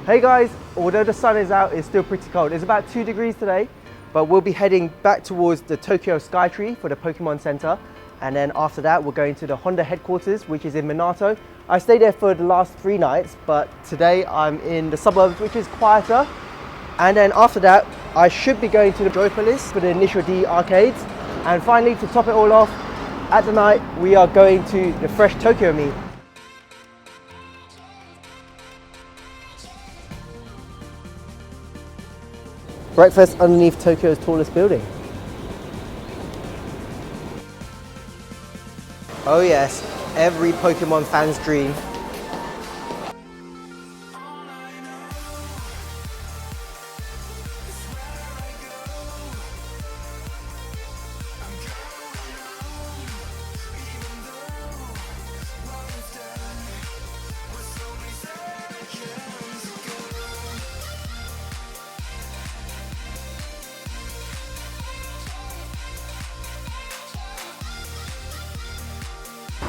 Hey guys, although the sun is out, it's still pretty cold. It's about 2 degrees today, but we'll be heading back towards the Tokyo Skytree for the Pokemon Center. And then after that, we're going to the Honda headquarters, which is in Minato. I stayed there for the last 3 nights, but today I'm in the suburbs, which is quieter. And then after that, I should be going to the Joypolis for the initial D arcades. And finally, to top it all off, at the night, we are going to the Fresh Tokyo meet. Breakfast underneath Tokyo's tallest building. Oh yes, every Pokemon fan's dream.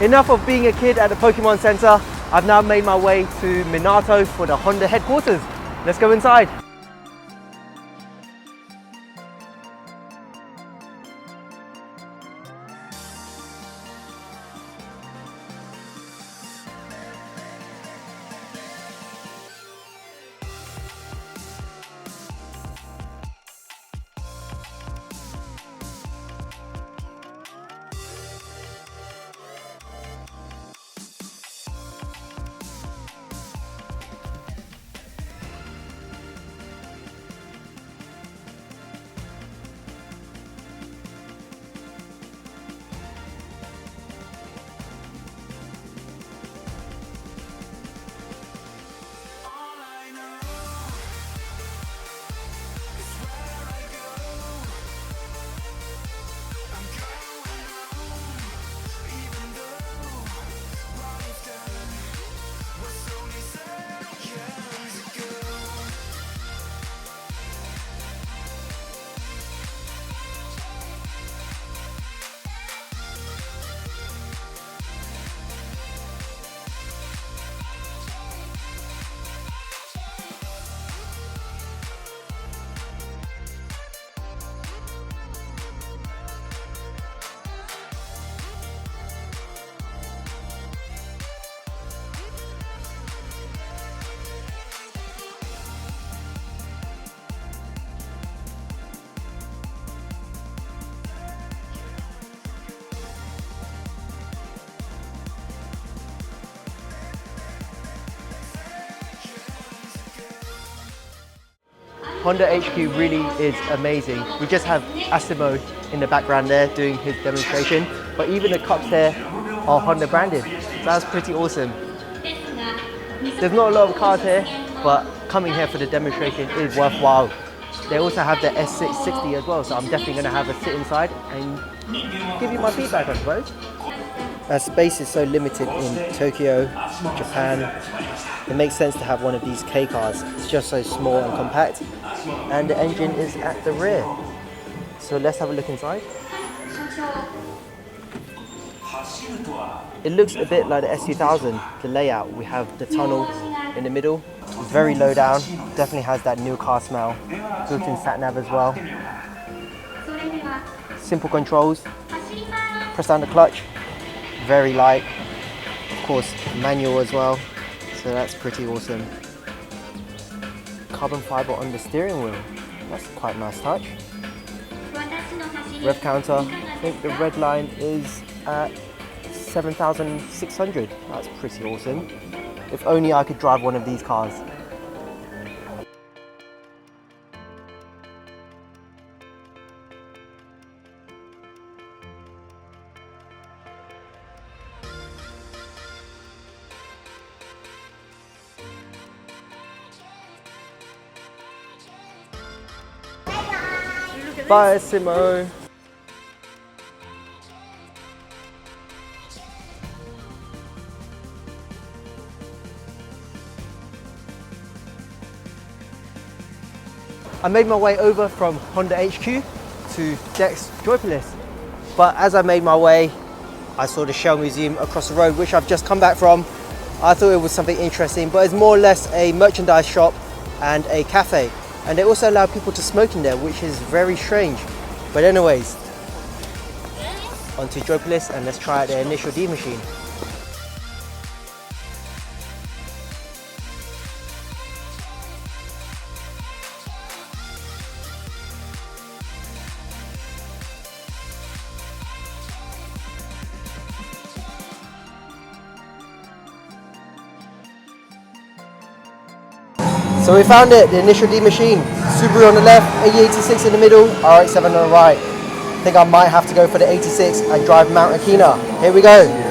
Enough of being a kid at the Pokemon Center. I've now made my way to Minato for the Honda headquarters. Let's go inside. Honda HQ really is amazing. We just have Asimo in the background there doing his demonstration, but even the cups there are Honda branded. So that's pretty awesome. There's not a lot of cars here, but coming here for the demonstration is worthwhile. They also have the S660 as well, so I'm definitely going to have a sit inside and give you my feedback, I suppose. As space is so limited in Tokyo, Japan, it makes sense to have one of these K cars. It's just so small and compact, and the engine is at the rear. So let's have a look inside. It looks a bit like the S2000, the layout. We have the tunnel in the middle, very low down, definitely has that new car smell. Built-in sat-nav as well. Simple controls, press down the clutch, very light, of course manual as well, so that's pretty awesome. Carbon fiber on the steering wheel, that's quite a nice touch. Rev counter, I think the red line is at 7,600, that's pretty awesome. If only I could drive one of these cars. Bye, Simo. I made my way over from Honda HQ to Dex Joypolis, but as I made my way, I saw the Shell Museum across the road, which I've just come back from. I thought it was something interesting, but it's more or less a merchandise shop and a cafe. And they also allow people to smoke in there, which is very strange. But anyways, onto Joypolis and let's try out the initial D machine. So we found it, the initial D machine. Subaru on the left, AE86 in the middle, RX-7 on the right. I think I might have to go for the 86 and drive Mount Akina. Here we go.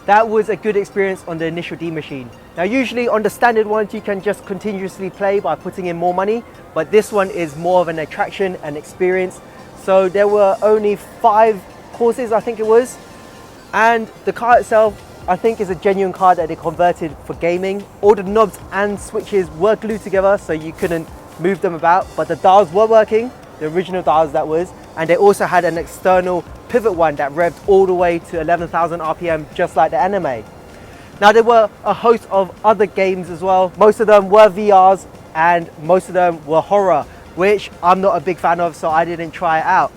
That was a good experience on the initial D machine. Now usually on the standard ones you can just continuously play by putting in more money, but this one is more of an attraction and experience. So there were only 5 courses, I think it was, and the car itself I think is a genuine car that they converted for gaming. All the knobs and switches were glued together so you couldn't move them about, but the dials were working, the original dials that was, and they also had an external pivot one that revved all the way to 11,000 RPM just like the anime. Now there were a host of other games as well. Most of them were VRs and most of them were horror, which I'm not a big fan of, so I didn't try it out.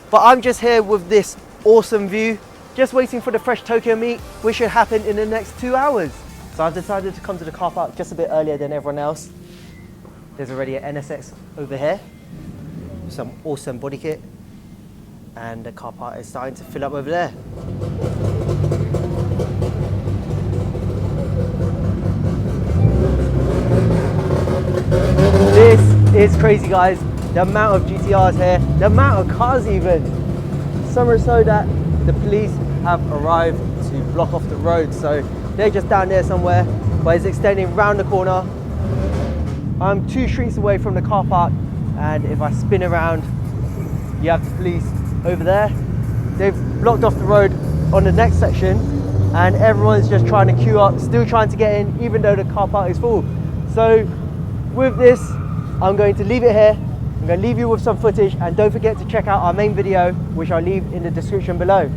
But I'm just here with this awesome view, just waiting for the fresh Tokyo meet, which should happen in the next 2 hours. So I've decided to come to the car park just a bit earlier than everyone else. There's already an NSX over here, some awesome body kit, and the car park is starting to fill up over there. This is crazy, guys. The amount of GTRs here, the amount of cars even. So much so that the police have arrived to block off the road. So they're just down there somewhere, but it's extending round the corner. I'm 2 streets away from the car park, and if I spin around, you have the police over there. They've blocked off the road on the next section, and everyone's just trying to queue up, still trying to get in, even though the car park is full. So with this, I'm going to leave it here. I'm going to leave you with some footage, and don't forget to check out our main video, which I'll leave in the description below.